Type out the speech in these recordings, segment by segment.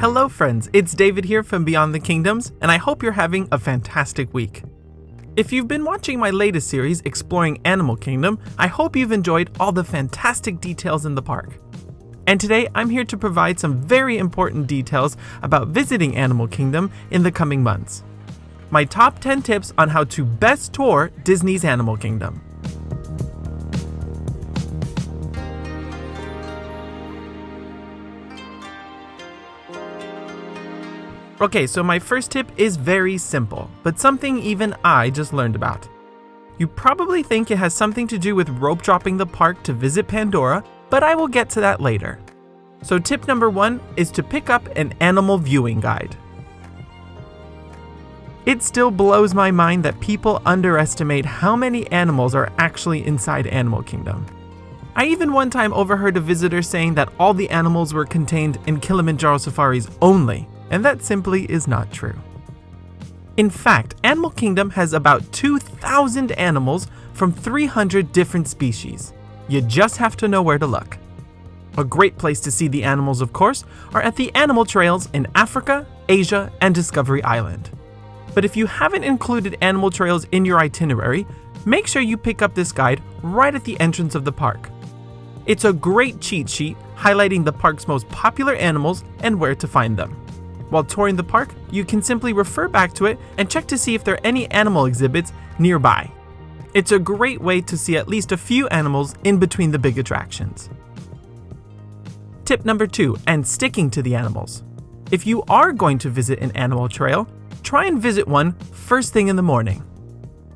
Hello friends, it's David here from Beyond the Kingdoms, and I hope you're having a fantastic week. If you've been watching my latest series, Exploring Animal Kingdom, I hope you've enjoyed all the fantastic details in the park. And today, I'm here to provide some very important details about visiting Animal Kingdom in the coming months. My top 10 tips on how to best tour Disney's Animal Kingdom. Okay, so my first tip is very simple, but something even I just learned about. You probably think it has something to do with rope dropping the park to visit Pandora, but I will get to that later. So tip number 1 is to pick up an animal viewing guide. It still blows my mind that people underestimate how many animals are actually inside Animal Kingdom. I even one time overheard a visitor saying that all the animals were contained in Kilimanjaro Safaris only. And that simply is not true. In fact, Animal Kingdom has about 2,000 animals from 300 different species. You just have to know where to look. A great place to see the animals, of course, are at the animal trails in Africa, Asia, and Discovery Island. But if you haven't included animal trails in your itinerary, make sure you pick up this guide right at the entrance of the park. It's a great cheat sheet highlighting the park's most popular animals and where to find them. While touring the park, you can simply refer back to it and check to see if there are any animal exhibits nearby. It's a great way to see at least a few animals in between the big attractions. Tip number 2, and sticking to the animals. If you are going to visit an animal trail, try and visit one first thing in the morning.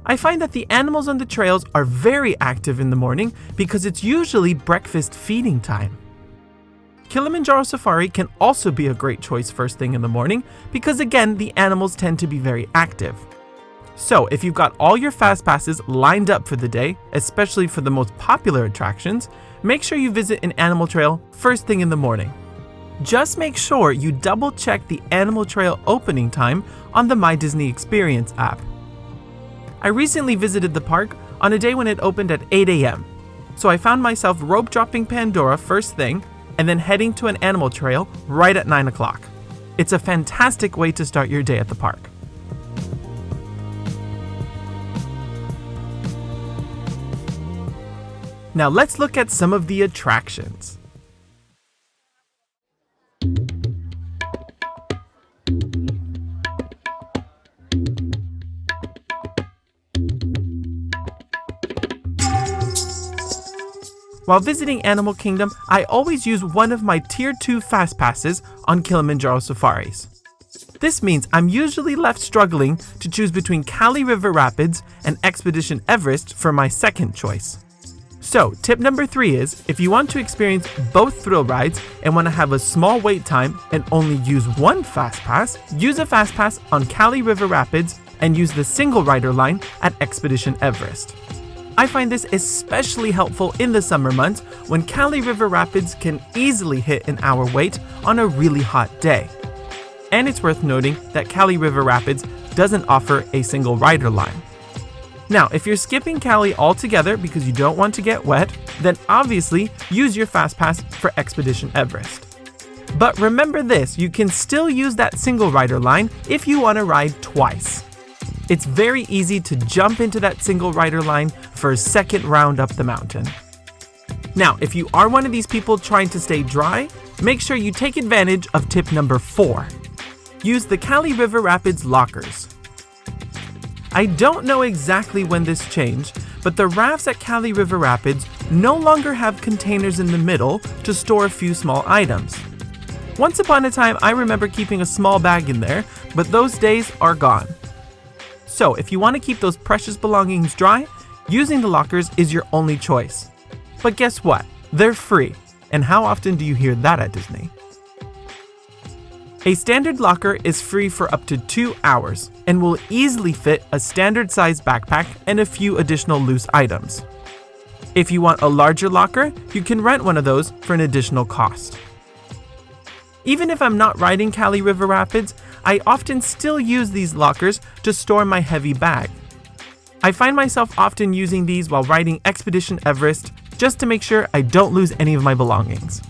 I find that the animals on the trails are very active in the morning because it's usually breakfast feeding time. Kilimanjaro Safari can also be a great choice first thing in the morning because again, the animals tend to be very active. So if you've got all your fast passes lined up for the day, especially for the most popular attractions, make sure you visit an animal trail first thing in the morning. Just make sure you double check the animal trail opening time on the My Disney Experience app. I recently visited the park on a day when it opened at 8 a.m. So I found myself rope dropping Pandora first thing and then heading to an animal trail right at 9 o'clock. It's a fantastic way to start your day at the park. Now let's look at some of the attractions. While visiting Animal Kingdom, I always use one of my Tier 2 Fast Passes on Kilimanjaro Safaris. This means I'm usually left struggling to choose between Kali River Rapids and Expedition Everest for my second choice. So, tip number 3 is, if you want to experience both thrill rides and want to have a small wait time and only use one Fast Pass, use a Fast Pass on Kali River Rapids and use the single rider line at Expedition Everest. I find this especially helpful in the summer months when Kali River Rapids can easily hit an hour wait on a really hot day. And it's worth noting that Kali River Rapids doesn't offer a single rider line. Now, if you're skipping Kali altogether because you don't want to get wet, then obviously use your Fast Pass for Expedition Everest. But remember this, you can still use that single rider line if you want to ride twice. It's very easy to jump into that single rider line for a second round up the mountain. Now, if you are one of these people trying to stay dry, make sure you take advantage of tip number 4. Use the Kali River Rapids lockers. I don't know exactly when this changed, but the rafts at Kali River Rapids no longer have containers in the middle to store a few small items. Once upon a time, I remember keeping a small bag in there, but those days are gone. So if you want to keep those precious belongings dry, using the lockers is your only choice. But guess what? They're free. And how often do you hear that at Disney? A standard locker is free for up to 2 hours and will easily fit a standard size backpack and a few additional loose items. If you want a larger locker, you can rent one of those for an additional cost. Even if I'm not riding Kali River Rapids, I often still use these lockers to store my heavy bag. I find myself often using these while riding Expedition Everest just to make sure I don't lose any of my belongings.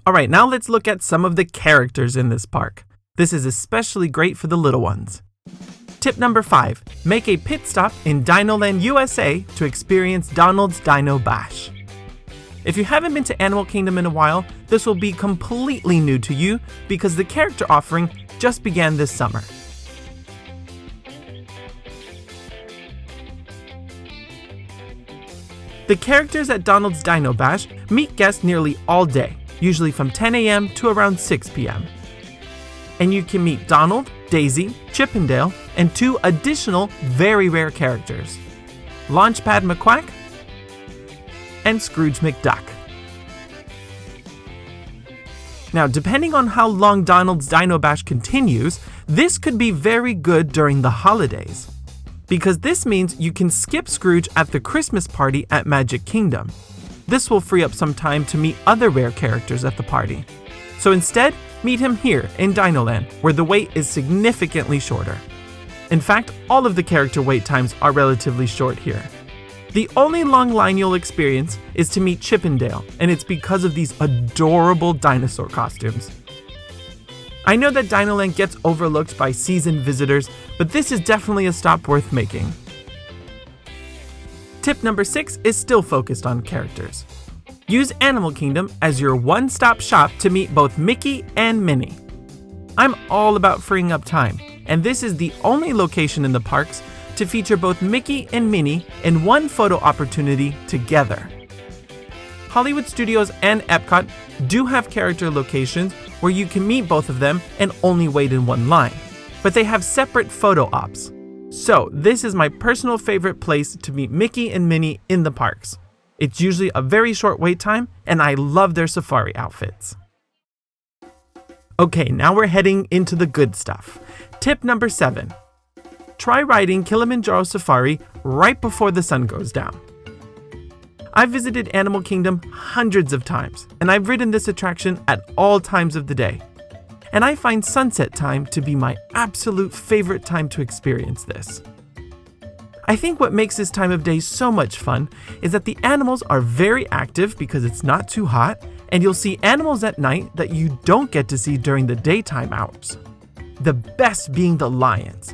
Alright, now let's look at some of the characters in this park. This is especially great for the little ones. Tip number 5, make a pit stop in Dinoland, USA to experience Donald's Dino-Bash. If you haven't been to Animal Kingdom in a while, this will be completely new to you because the character offering just began this summer. The characters at Donald's Dino-Bash meet guests nearly all day, usually from 10 a.m. to around 6 p.m. And you can meet Donald, Daisy, Chip 'n Dale, and 2 additional very rare characters, Launchpad McQuack and Scrooge McDuck. Now, depending on how long Donald's Dino-Bash continues, this could be very good during the holidays, because this means you can skip Scrooge at the Christmas party at Magic Kingdom. This will free up some time to meet other rare characters at the party. So instead, meet him here in Dinoland, where the wait is significantly shorter. In fact, all of the character wait times are relatively short here. The only long line you'll experience is to meet Chip 'n Dale, and it's because of these adorable dinosaur costumes. I know that Dinoland gets overlooked by seasoned visitors, but this is definitely a stop worth making. Tip number 6 is still focused on characters. Use Animal Kingdom as your one-stop shop to meet both Mickey and Minnie. I'm all about freeing up time, and this is the only location in the parks to feature both Mickey and Minnie in one photo opportunity together. Hollywood Studios and Epcot do have character locations where you can meet both of them and only wait in one line, but they have separate photo ops. So this is my personal favorite place to meet Mickey and Minnie in the parks. It's usually a very short wait time, and I love their safari outfits. Okay, now we're heading into the good stuff. Tip number 7. Try riding Kilimanjaro Safari right before the sun goes down. I've visited Animal Kingdom hundreds of times, and I've ridden this attraction at all times of the day. And I find sunset time to be my absolute favorite time to experience this. I think what makes this time of day so much fun is that the animals are very active because it's not too hot, and you'll see animals at night that you don't get to see during the daytime hours. The best being the lions.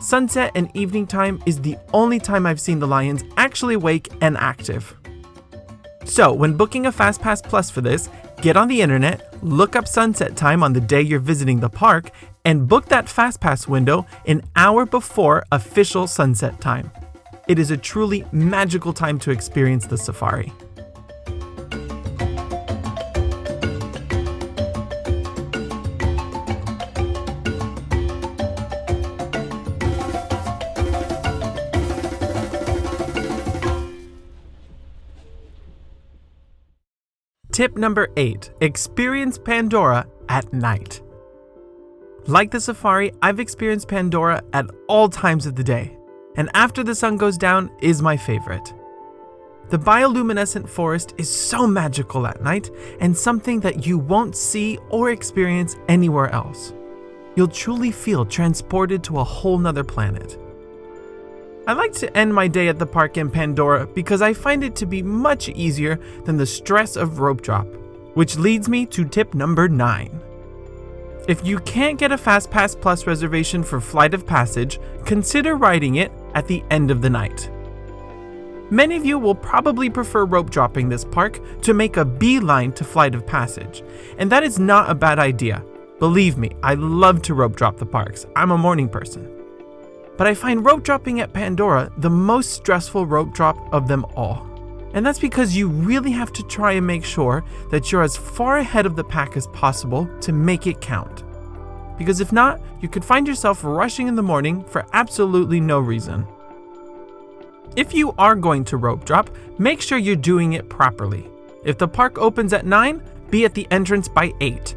Sunset and evening time is the only time I've seen the lions actually awake and active. So when booking a FastPass Plus for this, get on the internet, look up sunset time on the day you're visiting the park, and book that FastPass window an hour before official sunset time. It is a truly magical time to experience the safari. Tip number 8, experience Pandora at night. Like the safari, I've experienced Pandora at all times of the day, and after the sun goes down is my favorite. The bioluminescent forest is so magical at night and something that you won't see or experience anywhere else. You'll truly feel transported to a whole nother planet. I like to end my day at the park in Pandora because I find it to be much easier than the stress of rope drop, which leads me to tip number 9. If you can't get a FastPass Plus reservation for Flight of Passage, consider riding it at the end of the night. Many of you will probably prefer rope dropping this park to make a beeline to Flight of Passage, and that is not a bad idea. Believe me, I love to rope drop the parks. I'm a morning person. But I find rope dropping at Pandora the most stressful rope drop of them all. And that's because you really have to try and make sure that you're as far ahead of the pack as possible to make it count. Because if not, you could find yourself rushing in the morning for absolutely no reason. If you are going to rope drop, make sure you're doing it properly. If the park opens at 9, be at the entrance by 8.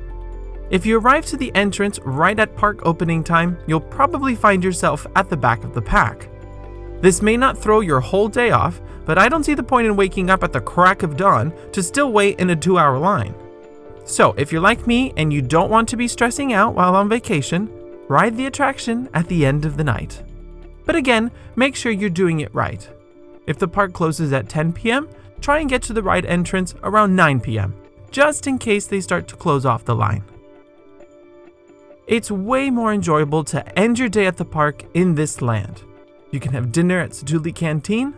If you arrive to the entrance right at park opening time, you'll probably find yourself at the back of the pack. This may not throw your whole day off, but I don't see the point in waking up at the crack of dawn to still wait in a 2-hour line. So if you're like me and you don't want to be stressing out while on vacation, ride the attraction at the end of the night. But again, make sure you're doing it right. If the park closes at 10 p.m., try and get to the ride entrance around 9 p.m. just in case they start to close off the line. It's way more enjoyable to end your day at the park in this land. You can have dinner at Satu'li Canteen,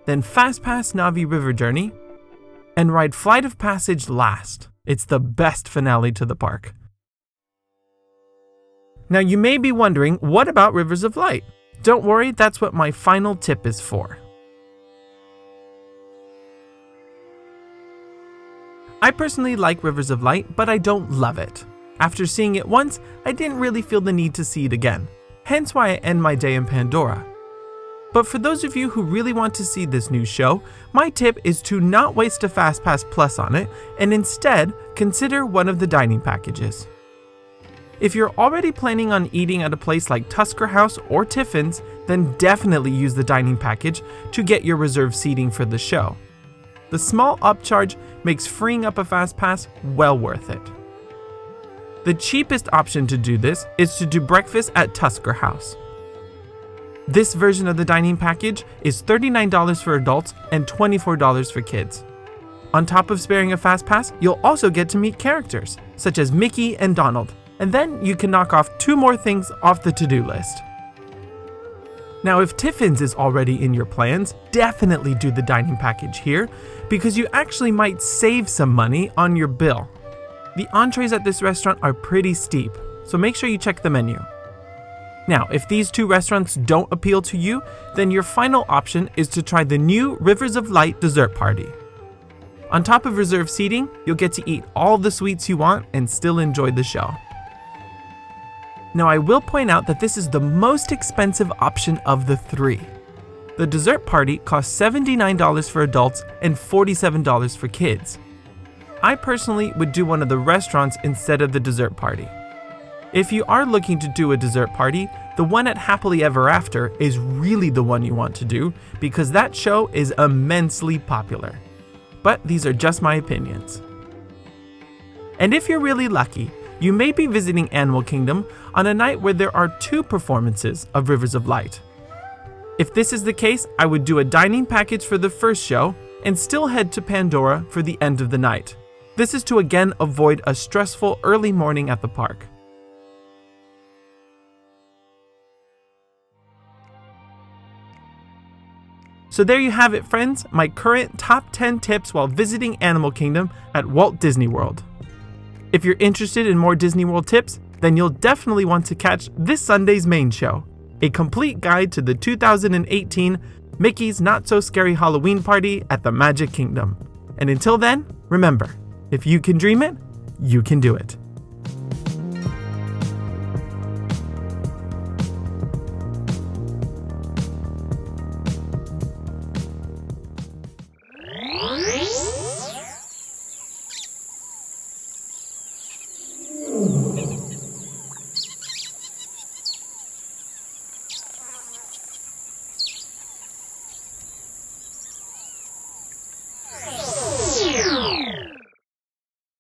then Fast Pass Na'vi River Journey, and ride Flight of Passage last. It's the best finale to the park. Now you may be wondering, what about Rivers of Light? Don't worry, that's what my final tip is for. I personally like Rivers of Light, but I don't love it. After seeing it once, I didn't really feel the need to see it again, hence why I end my day in Pandora. But for those of you who really want to see this new show, my tip is to not waste a FastPass Plus on it, and instead consider one of the dining packages. If you're already planning on eating at a place like Tusker House or Tiffin's, then definitely use the dining package to get your reserved seating for the show. The small upcharge makes freeing up a FastPass well worth it. The cheapest option to do this is to do breakfast at Tusker House. This version of the dining package is $39 for adults and $24 for kids. On top of sparing a FastPass, you'll also get to meet characters, such as Mickey and Donald, and then you can knock off 2 more things off the to-do list. Now, if Tiffin's is already in your plans, definitely do the dining package here, because you actually might save some money on your bill. The entrees at this restaurant are pretty steep, so make sure you check the menu. Now, if these 2 restaurants don't appeal to you, then your final option is to try the new Rivers of Light dessert party. On top of reserved seating, you'll get to eat all the sweets you want and still enjoy the show. Now, I will point out that this is the most expensive option of the 3. The dessert party costs $79 for adults and $47 for kids. I personally would do one of the restaurants instead of the dessert party. If you are looking to do a dessert party, the one at Happily Ever After is really the one you want to do because that show is immensely popular. But these are just my opinions. And if you're really lucky, you may be visiting Animal Kingdom on a night where there are 2 performances of Rivers of Light. If this is the case, I would do a dining package for the first show and still head to Pandora for the end of the night. This is to again avoid a stressful early morning at the park. So there you have it, friends, my current top 10 tips while visiting Animal Kingdom at Walt Disney World. If you're interested in more Disney World tips, then you'll definitely want to catch this Sunday's main show, a complete guide to the 2018 Mickey's Not So Scary Halloween Party at the Magic Kingdom. And until then, remember, if you can dream it, you can do it.